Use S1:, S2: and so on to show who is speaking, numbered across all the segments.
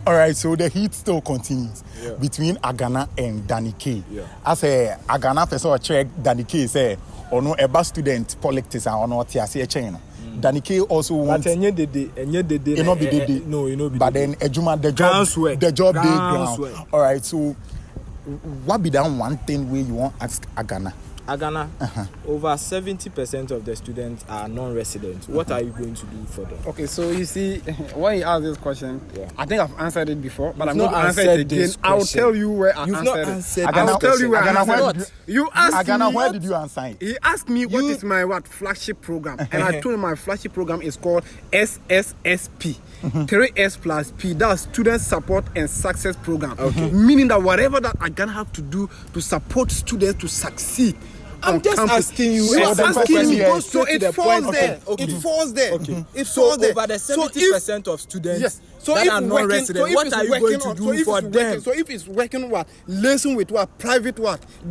S1: All right, so the heat still continues between AGANA and DANI KAY. As a AGANA person check DANI KAY say or no eba student politics and or no tiase China. DANI KAY also wants. But
S2: no,
S1: but then ejuma the job day ground. All right, so what be that one thing where you want ask AGANA?
S2: AGANA, over 70% of the students are non-residents. What are you going to do for them?
S3: Okay, so you see, when you ask this question, I think I've answered it before, but I'm not answer it again. I'll tell you where I answered it. I'll tell you where I answered it. You asked me,
S1: where did you answer it?
S3: He asked me what is my flagship program, and I told him my flagship program is called SSSP. 3S plus P, that's Student Support and Success Program. Meaning that whatever that AGANA have to do to support students to succeed.
S2: I'm just asking you.
S3: So it falls there. It falls there. It falls there.
S2: Over the 70% of students that are non-resident, what are you going to do for them?
S3: So if it's working liaison with private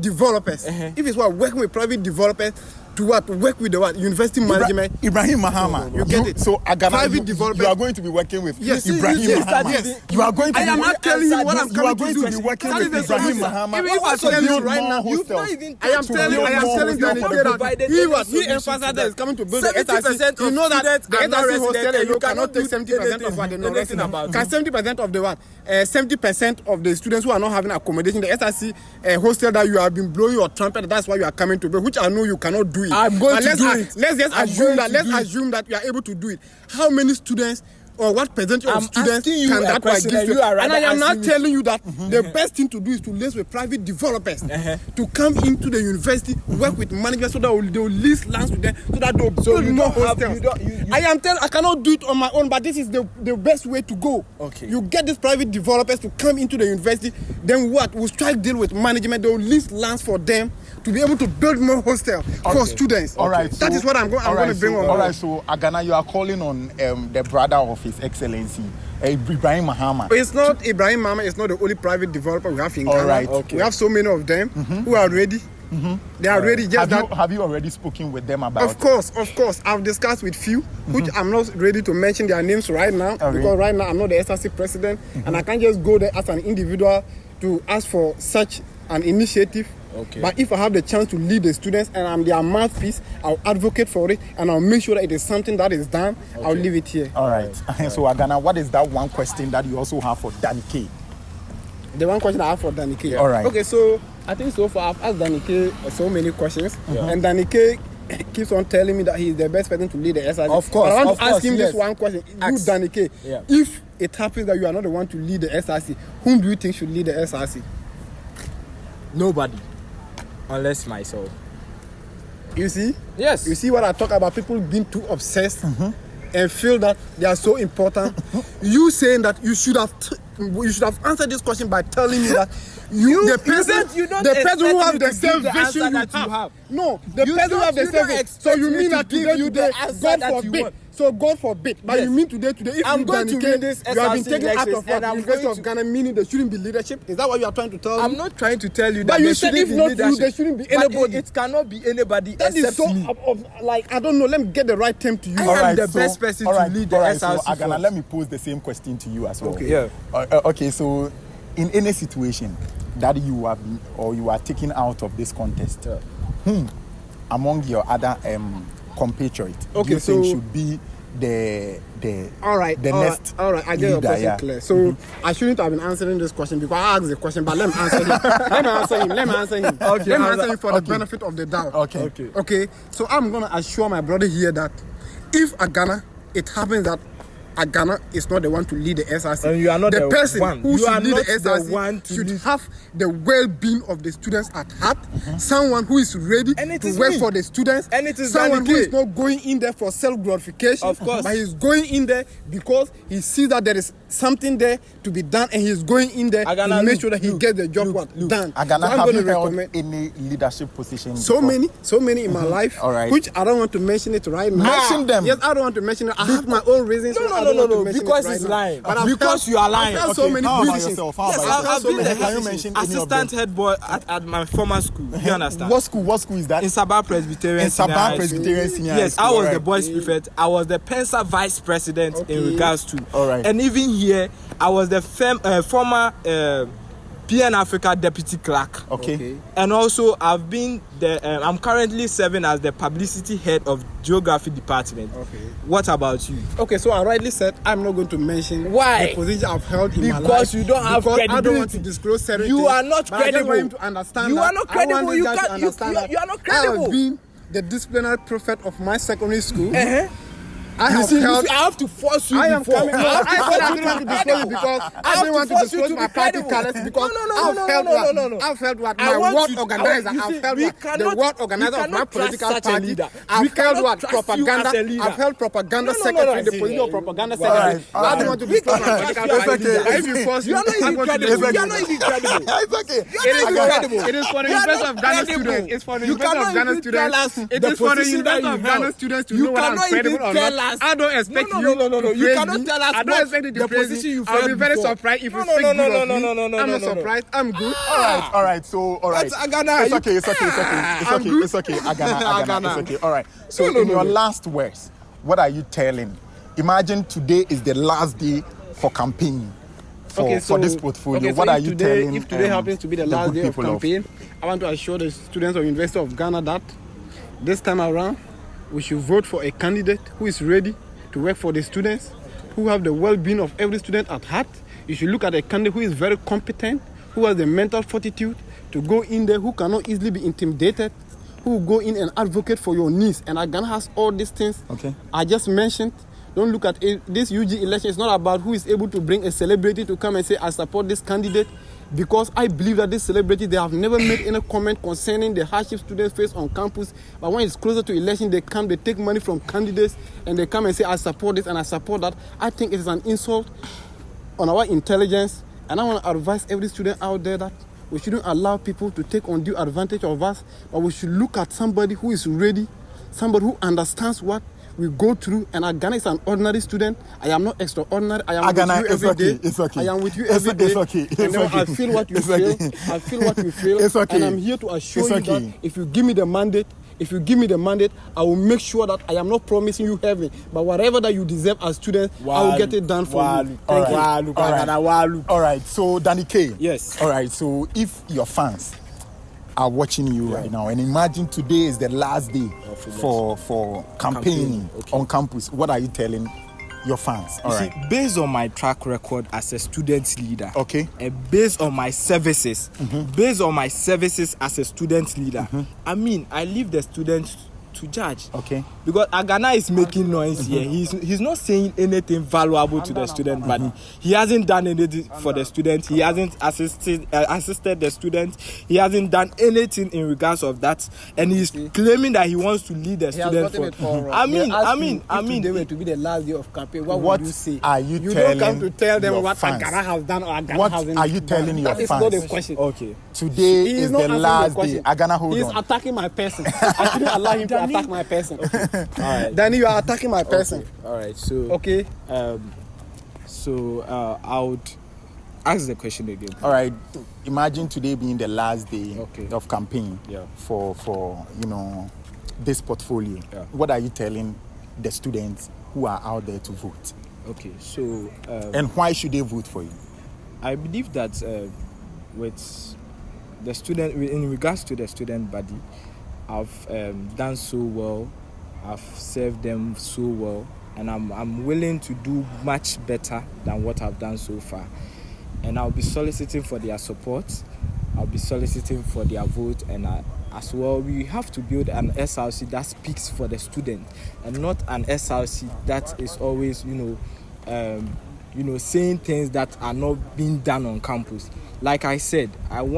S3: developers. If it's working with private developers to work with the university management.
S1: Ibrahim Mahama.
S3: You get it.
S1: So AGANA,
S3: private developers.
S1: You are going to be working with Ibrahim Mahama.
S3: Yes.
S1: You are going to.
S3: I am not telling you what I'm
S1: You are
S3: going
S1: going to be working with Ibrahim Mahama.
S3: Even if I tell you right now, I am telling DANI KAY that he emphasized that he's coming to build the SRC. You know that the SRC hostel alone cannot take 70% of what they know nothing about. Can 70% of the what? 70% of the students who are not having accommodation, the SRC hostel that you have been blowing your trumpet, that's why you are coming to build, which I know you cannot do it.
S2: I'm going to do it.
S3: Let's just assume that you are able to do it. How many students or what percentage of students can that give you? And I am not telling you that the best thing to do is to liaise with private developers to come into the university, work with managers so that they will lease lands with them, so that they will build more hostels. I cannot do it on my own, but this is the best way to go. You get these private developers to come into the university, then we'll strike deal with management, they will lease lands for them to be able to build more hostels for students.
S1: All right,
S3: that is what I'm going to bring on.
S1: All right, so AGANA, you are calling on the brother of His Excellency, Ibrahim Mahama.
S3: It's not Ibrahim Mahama, it's not the only private developer we have in Ghana.
S1: Right.
S3: We have so many of them who are ready. They are ready.
S1: Have you already spoken with them about
S3: it? Of course. I've discussed with few, which I'm not ready to mention their names right now, because right now I'm not the SRC president, and I can't just go there as an individual to ask for such an initiative. But if I have the chance to lead the students and I'm their mouthpiece, I'll advocate for it and I'll make sure that it is something that is done. I'll leave it here.
S1: All right. So AGANA, what is that one question that you also have for DANI KAY?
S3: The one question I have for DANI KAY.
S1: All right.
S3: Okay, so I think so far I've asked DANI KAY so many questions, and DANI KAY keeps on telling me that he is the best person to lead the SRC.
S2: Of course.
S3: But I want to ask him this one question. You, DANI KAY, if it happens that you are not the one to lead the SRC, whom do you think should lead the SRC?
S2: Nobody. Unless myself.
S3: You see?
S2: Yes.
S3: You see what I talk about, people being too obsessed and feel that they are so important. You saying that you should have answered this question by telling me that the person who have the same vision you have. No, the person who have the same vision. So you mean that today, God forbid. So God forbid. But you mean today, if
S2: I'm going to read this,
S3: you have been taken out of the University of Ghana, meaning there shouldn't be leadership. Is that what you are trying to tell me?
S2: I'm not trying to tell you that.
S3: But you said if not you, there shouldn't be anybody.
S2: It cannot be anybody
S3: that
S2: except
S3: is so
S2: me.
S3: I don't know. Let me get the right term to you.
S2: I am the best person to lead the SRC.
S1: So AGANA, let me pose the same question to you as well.
S2: Okay.
S1: Okay. So, in any situation that you have been, or you are taken out of this contest, among your other compatriots, do you think should be the next
S3: I get your question clear. So I shouldn't have been answering this question because I asked the question, but let me answer him. Let me answer him. Okay, let me answer him for the benefit of the doubt. Okay. So I'm gonna assure my brother here that if it happens that AGANA is not the one to lead the SRC.
S2: And you are not
S3: the person
S2: one.
S3: who
S2: you
S3: should lead the
S2: SRC
S3: should have the well-being of the students at heart. Someone who is ready to work for the students.
S2: And it is
S3: someone who is not going in there for self-gratification.
S2: Of course.
S3: But he's going in there because he sees that there is something there to be done, and he's going in there to make sure that he gets the job done.
S1: AGANA, have you held any leadership position?
S3: So many in my life, which I don't want to mention it right now.
S1: Mention them.
S3: Yes, I don't want to mention it. I have my own reasons.
S2: No. Because he's lying. Because you are lying.
S3: I've so many
S1: Yes,
S2: I've been
S1: the
S2: assistant head boy at my former school. You understand?
S1: What school is that?
S2: In Sabah Presbyterian.
S1: Senior.
S2: Yes, I was the boys prefect. I was the Pensa vice president in regards to.
S1: All right.
S2: And even here, I was the former PN Africa deputy clerk.
S1: Okay.
S2: And also, I've been I'm currently serving as the publicity head of geography department.
S3: Okay.
S2: What about you?
S3: Okay, so I rightly said I'm not going to mention
S2: Why?
S3: the position I've held in my life.
S2: Because you don't have credibility.
S3: I don't want to disclose certain
S2: You
S3: things,
S2: are not
S3: but I just want him
S2: credible.
S3: to understand
S2: You
S3: that
S2: are not credible.
S3: I want
S2: You
S3: this guy to
S2: can't- you-
S3: understand
S2: you-
S3: that
S2: you are not
S3: I
S2: credible.
S3: have been the disciplinary prefect of my secondary school. I
S2: You
S3: have
S2: see,
S3: held.
S2: I have to force you
S3: I am
S2: before.
S3: coming. I didn't want to disclose it because I didn't want to disclose my party colors because I've held what my ward organizer. I've held what the ward organizer of my political party. I've held what propaganda. I've held propaganda secretary, the position of propaganda secretary. I don't want to disclose my political party. If you force me,
S2: You are not even credible. You are not even credible.
S1: It's okay.
S3: It is for the University of Ghana students. It's for the University of Ghana students. It is for the University of Ghana students to know whether I'm credible or not. I don't expect you.
S2: No. You cannot tell us.
S3: I don't expect you to praise me. I'll be very surprised if you speak good of me. I'm not surprised. I'm good.
S1: All right. So, all right.
S2: That's Agana.
S1: It's okay. It's okay. Agana. It's okay. All right. So, in your last words, what are you telling? Imagine today is the last day for campaigning for this portfolio. What are you telling?
S3: If today happens to be the last day of campaign, I want to assure the students of University of Ghana that this time around, we should vote for a candidate who is ready to work for the students, who have the well-being of every student at heart. You should look at a candidate who is very competent, who has the mental fortitude to go in there, who cannot easily be intimidated, who will go in and advocate for your needs. And Ghana has all these things I just mentioned. Don't look at it. This UG election. It's not about who is able to bring a celebrity to come and say, I support this candidate. Because I believe that this celebrity, they have never made any comment concerning the hardship students face on campus. But when it's closer to election, they take money from candidates and they come and say, I support this and I support that. I think it is an insult on our intelligence. And I want to advise every student out there that we shouldn't allow people to take undue advantage of us, but we should look at somebody who is ready, somebody who understands what we go through. And Agana is an ordinary student. I am not extraordinary. I am
S1: Agana,
S3: with you every day.
S1: It's okay.
S3: I am with you every day.
S1: It's okay.
S3: And I feel what you feel. I feel what you feel.
S1: It's okay.
S3: And I'm here to assure you that if you give me the mandate, I will make sure that I am not promising you heaven, but whatever that you deserve as students, I will get it done for you.
S1: Thank you. All right. So, Danny Kay.
S2: Yes.
S1: All right. So, if your fans are watching you right now, and imagine today is the last day for campaigning on campus, what are you telling your fans?
S2: All right. Based on my track record as a student leader, and based on my services, as a student leader, I mean, I leave the students to judge. Because Agana is making noise here. He's not saying anything valuable to the student, but he hasn't done anything for the student. He hasn't assisted the student. He hasn't done anything in regards of that, and he's claiming that he wants to lead the student. I mean,
S3: they were to be the last day of campaign. What would you say?
S1: Are you
S3: don't come to tell them what
S1: fans?
S3: Agana has done or Agana
S1: What
S3: hasn't
S1: are you telling your
S3: That is
S1: fans?
S3: not the question.
S1: Today
S3: He
S1: is
S3: not
S1: the
S3: answering
S1: last
S3: question.
S1: day. Agana, hold
S3: He's
S1: on.
S3: attacking my person. I shouldn't allow him to attack my person. All right. Danny, you are attacking my person.
S2: All right. So I would ask the question again.
S1: All right. Imagine today being the last day of campaign for this portfolio. What are you telling the students who are out there to vote?
S2: So
S1: and why should they vote for you?
S2: I believe that with the student, in regards to the student body, I've done so well. I've served them so well, and I'm willing to do much better than what I've done so far. And I'll be soliciting for their support. I'll be soliciting for their vote, and as well, we have to build an SRC that speaks for the student, and not an SRC that is always, saying things that are not being done on campus. Like I said, I want